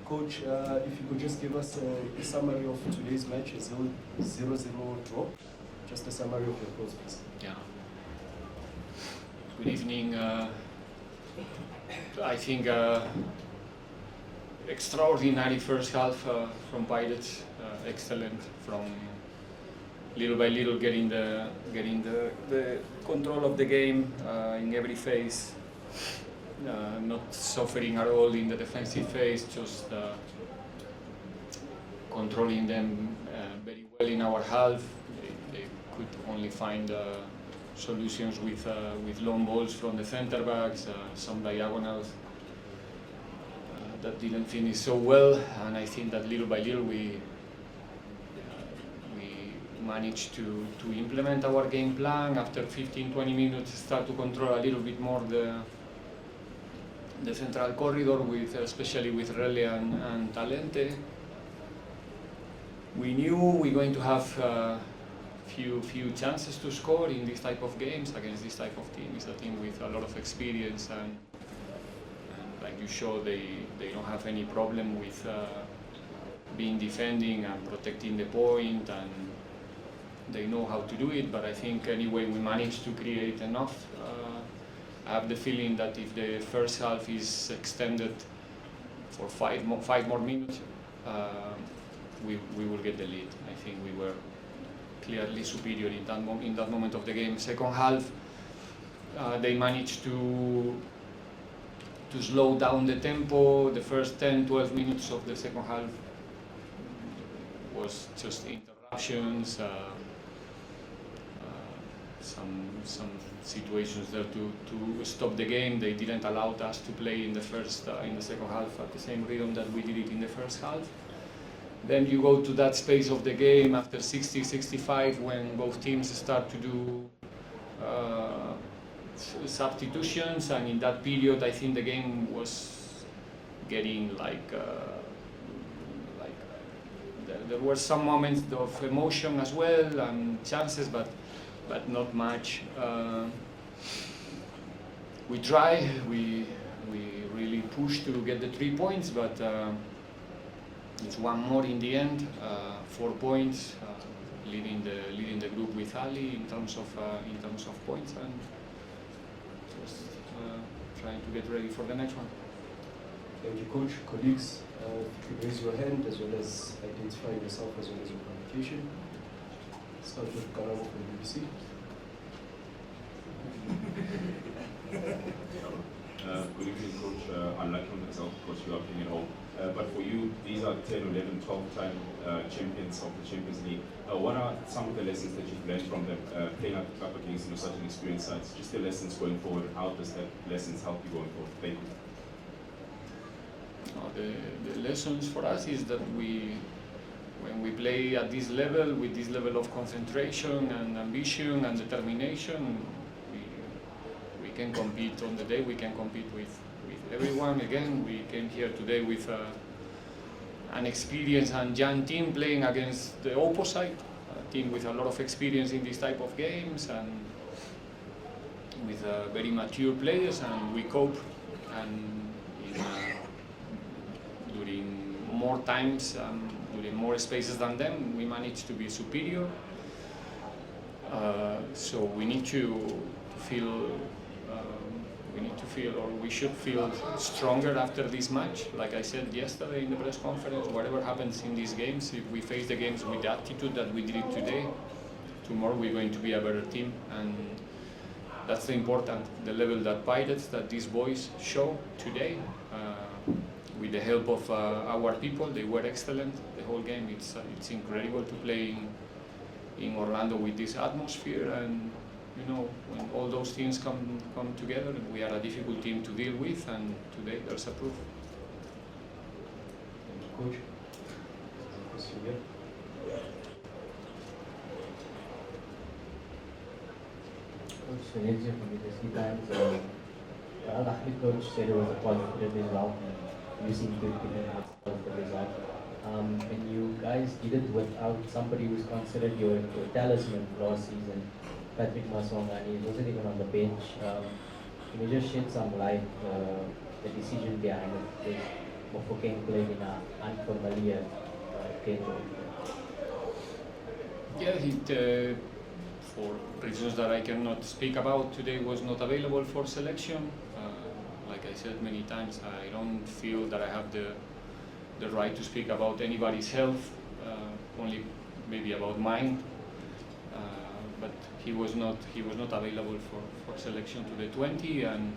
Coach, if you could just give us a summary of today's match, a 0-0 draw. Just a summary of your thoughts, please. Yeah. Good evening. I think extraordinary first half from Pirates. Excellent from little by little getting the control of the game in every phase. Not suffering at all in the defensive phase, just controlling them very well in our half. They could only find solutions with long balls from the center backs, some diagonals that didn't finish so well, and I think that little by little we managed to implement our game plan. After 15-20 minutes, start to control a little bit more the central corridor, especially with Rele and Talente. We knew we were going to have few chances to score in this type of games against this type of team. It's a team with a lot of experience, and like you show, they don't have any problem with being defending and protecting the point, and they know how to do it. But I think anyway we managed to create enough. I have the feeling that if the first half is extended for five more minutes, we will get the lead. I think we were clearly superior in that moment of the game. Second half, they managed to slow down the tempo. The first 10-12 minutes of the second half was just interruptions, some situations there to stop the game. They didn't allow us to play in the second half at the same rhythm that we did it in the first half. Then you go to that space of the game after 60-65, when both teams start to do substitutions, and in that period I think the game was getting there were some moments of emotion as well and chances, but not much. We try, we really push to get the 3 points, but it's one more in the end. 4 points, leading the group with Ahly in terms of points, and just trying to get ready for the next one. Thank you, Coach. Colleagues, if you could raise your hand as well as identify yourself as well as your qualification. Start with Karamo from BBC. Good evening, Coach. Unlike on myself, Coach, you are playing at home. But for you, these are 10, 11, 12-time champions of the Champions League. What are some of the lessons that you've learned from them playing up against such an experienced sides? Just the lessons going forward, and how does that lessons help you going forward? Thank you. The lessons for us is that when we play at this level, with this level of concentration and ambition and determination, we can compete on the day. We can compete with everyone. Again, we came here today with an experienced and young team playing against the opposite, a team with a lot of experience in this type of games and with very mature players, and we cope. And during more times, during more spaces than them, we managed to be superior. So we need to feel. Or we should feel stronger after this match. Like I said yesterday in the press conference, whatever happens in these games, if we face the games with the attitude that we did it today, tomorrow we're going to be a better team, and that's the important, the level that Pirates, that these boys show today. With the help of our people, they were excellent the whole game. It's incredible to play in Orlando with this atmosphere, and you know, when all those things come together, we are a difficult team to deal with, and today there's a proof. Thank you, Coach. Question here. Coach Sunil from the BBC Times. Ahly coach said it was a positive result, and you seem good given it's a positive result. And you guys did it without somebody who's considered your talisman last season, Patrick Maswangani. He wasn't even on the bench. Can you just shed some light, the decision behind it? Because Mofokeng played in an unfamiliar game. Yeah, for reasons that I cannot speak about today, was not available for selection. Like I said many times, I don't feel that I have the right to speak about anybody's health, only maybe about mine. But he was not available for selection to the 20, and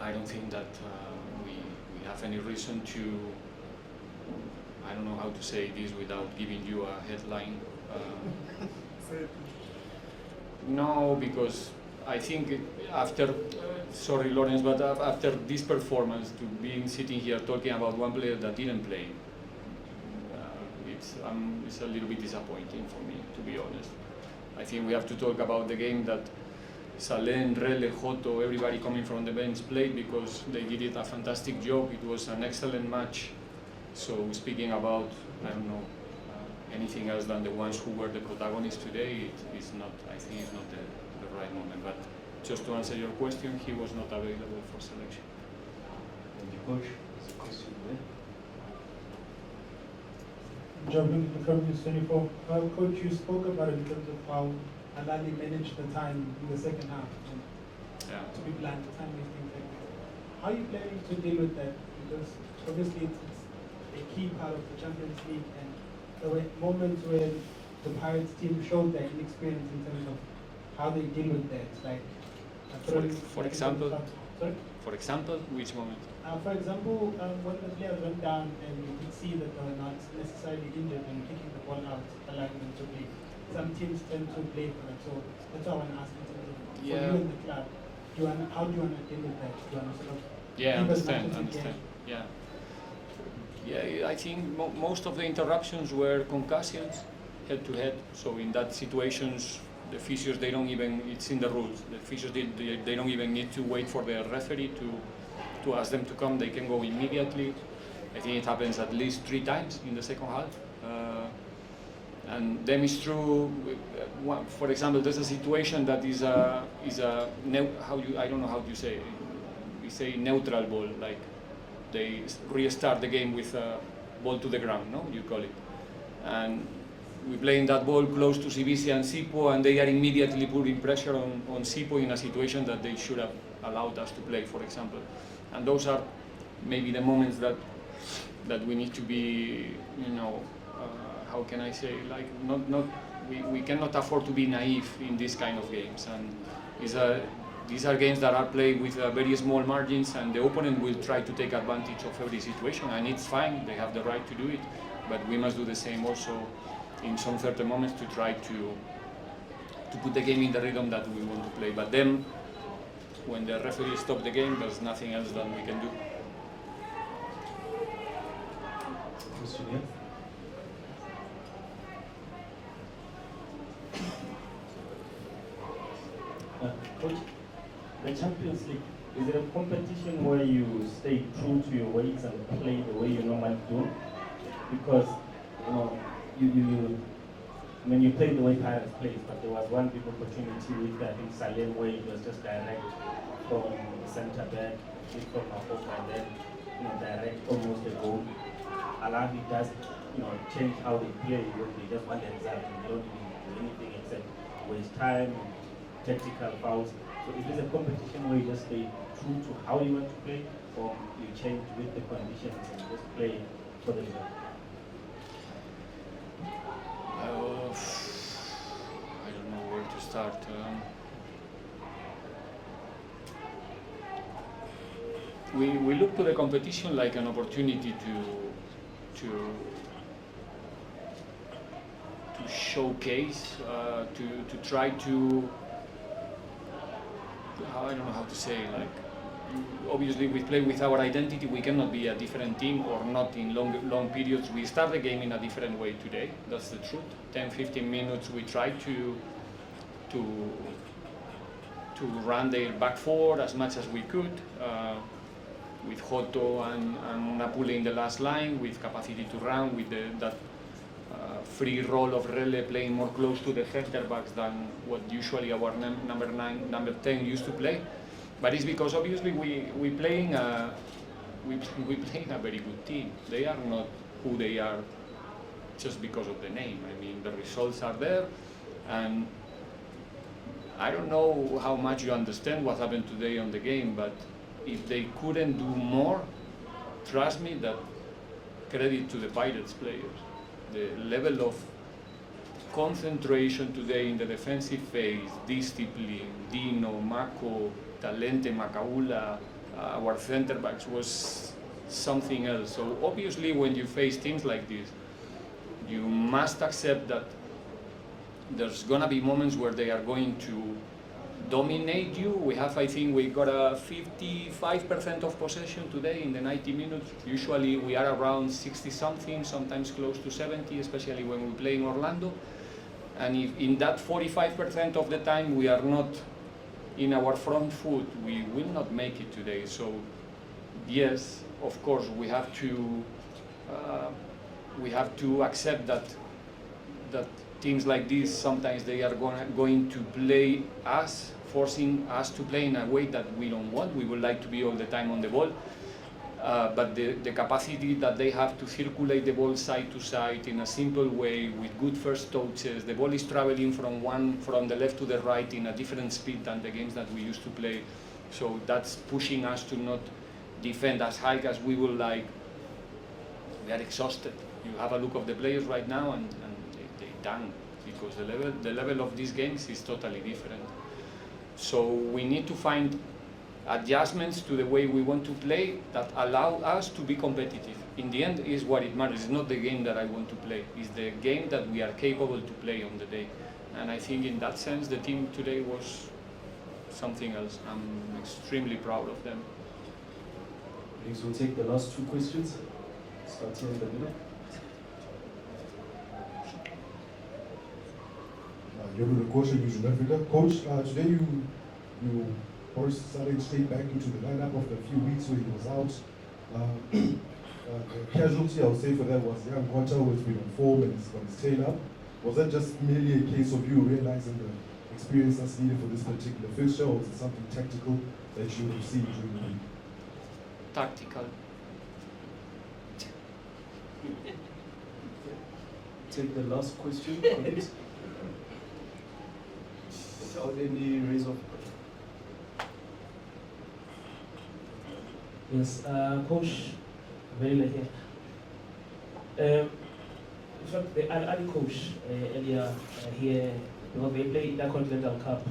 I don't think that we have any reason to. I don't know how to say this without giving you a headline. No, because I think after, sorry Lawrence, but after this performance, to being sitting here talking about one player that didn't play, it's a little bit disappointing for me, to be honest. I think we have to talk about the game that Saleng, Rele, Joto, everybody coming from the bench played, because they did it a fantastic job. It was an excellent match. So speaking about, I don't know, anything else than the ones who were the protagonists today, it's not, I think it's not the right moment. But just to answer your question, he was not available for selection. Thank you, Coach. There's a question there. Jumping from this 24, Coach, you spoke about it in terms of how Ahly managed the time in the second half. And Yeah. to be blunt, the time wasting techniques. How are you planning to deal with that? Because obviously it's a key part of the Champions League, and there were moments where the Pirates team showed their inexperience in terms of how they deal with that. Like, For example? Sorry? For example, which moment? For example, when the players went down and you could see that they were not necessarily injured and kicking the ball out, allowing them to play. Some teams tend to play for it, so that's what I want to ask in terms of for you in the club. How do you want to deal with that? Do you want to sort of Understand. Yeah, I think most of the interruptions were concussions, head to head. So in that situations, the physios, they don't even, it's in the rules. The physios, they don't even need to wait for the referee to ask them to come. They can go immediately. I think it happens at least 3 times in the second half. And then it's true. For example, there's a situation that is I don't know how you say it. We say neutral ball, like they restart the game with a ball to the ground, no? You call it. And we playing that ball close to Sibisi and Sipo, and they are immediately putting pressure on Sipo in a situation that they should have allowed us to play, for example. And those are maybe the moments that we need to be, how can I say, like we cannot afford to be naive in these kind of games. And these are games that are played with very small margins, and the opponent will try to take advantage of every situation, and it's fine, they have the right to do it, but we must do the same also in some certain moments to try to put the game in the rhythm that we want to play. But then, when the referee stops the game, there's nothing else that we can do. Question here. Coach, the Champions League, is it a competition where you stay true to your ways and play the way you normally do? Because, when you play the way Pirates plays, but there was one big opportunity with, I think, Saleng, where it was just direct from the centre back, hit from Nkota, and then, direct almost a goal. Ahly does, change how they play when they just want the result and they don't even do anything except waste time, tactical fouls. So is this a competition where you just stay true to how you want to play, or you change with the conditions and just play for the result? I don't know where to start. We look to the competition like an opportunity to showcase, to try to, I don't know how to say, like, obviously we play with our identity. We cannot be a different team or not in long periods. We start the game in a different way today, that's the truth. 10-15 minutes we try to run their back four as much as we could, with Joto and Napule in the last line, with capacity to run, with that free role of Rele playing more close to the center backs than what usually our number 9, number 10 used to play. But it's because obviously we playing a very good team. They are not who they are just because of the name. I mean, the results are there, and I don't know how much you understand what happened today on the game, but if they couldn't do more, trust me that credit to the Pirates players. The level of concentration today in the defensive phase, discipline, Dino, Mako, Talente, Makaula, our center backs was something else. So obviously when you face teams like this, you must accept that there's gonna be moments where they are going to dominate you. I think we got a 55% of possession today in the 90 minutes. Usually we are around 60 something, sometimes close to 70, especially when we play in Orlando. And if in that 45% of the time we are not in our front foot, we will not make it today. So yes, of course, we have to accept that teams like this, sometimes they are going to play us, forcing us to play in a way that we don't want. We would like to be all the time on the ball. But the capacity that they have to circulate the ball side to side in a simple way with good first touches, the ball is traveling from the left to the right in a different speed than the games that we used to play. So that's pushing us to not defend as high as we would like. We are exhausted. You have a look of the players right now and they done, because the level of these games is totally different. So we need to find adjustments to the way we want to play that allow us to be competitive. In the end is what it matters. It's not the game that I want to play. It's the game that we are capable to play on the day. And I think in that sense the team today was something else. I'm extremely proud of them. Please, we'll take the last two questions. Start here in the middle. You're the coach in South Africa. Coach, today you forced Saleng straight back into the lineup after a few weeks where he was out. The casualty, I would say, for that was Nkota, who has been on form and is on his tail up. Was that just merely a case of you realizing the experience that's needed for this particular fixture, or was it something tactical that you would have seen during the week? Tactical. Take the last question, colleagues. Without any raise of. Yes, Coach, very late here. In fact, the Ahly coach earlier here, because they played the Continental Cup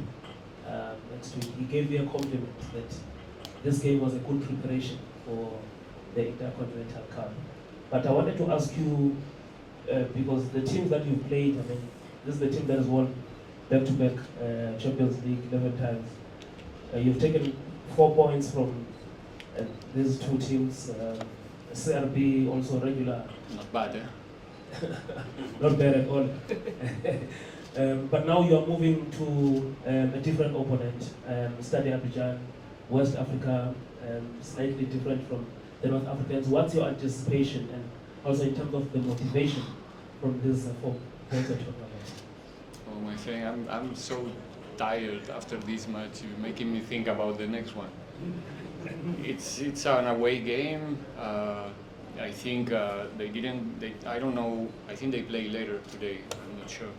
next week, he gave me a compliment that this game was a good preparation for the Intercontinental Cup. But I wanted to ask you, because the teams that you've played, I mean, this is the team that has won back-to-back Champions League 11 times. You've taken 4 points from these two teams. CRB also regular. Not bad, eh? Not bad at all. But now you are moving to a different opponent, Stade Abidjan, West Africa, slightly different from the North Africans. What's your anticipation, and also in terms of the motivation from this 4 points that you're about? Oh my friend, I'm so tired after this match. You're making me think about the next one. It's an away game. I think I don't know. I think they play later today. I'm not sure.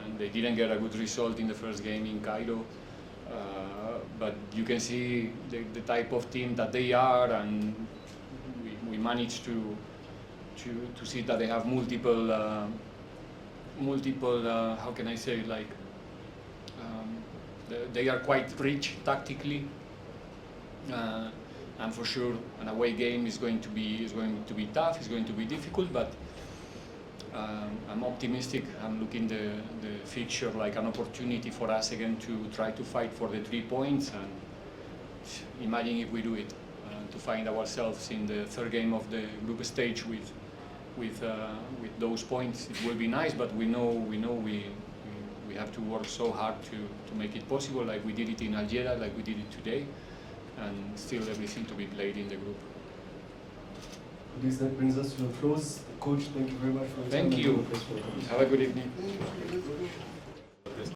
And they didn't get a good result in the first game in Cairo. But you can see the type of team that they are, and we managed to see that they have multiple. How can I say, like they are quite rich tactically. And for sure, an away game is going to be tough. It's going to be difficult, but I'm optimistic. I'm looking the fixture like an opportunity for us again to try to fight for the 3 points. And imagine if we do it, to find ourselves in the third game of the group stage with those points. It will be nice, but we know we have to work so hard to make it possible, like we did it in Algeria, like we did it today. And still everything to be played in the group. This that brings us to a close. Coach, thank you very much for your time. Thank you. Have a good evening.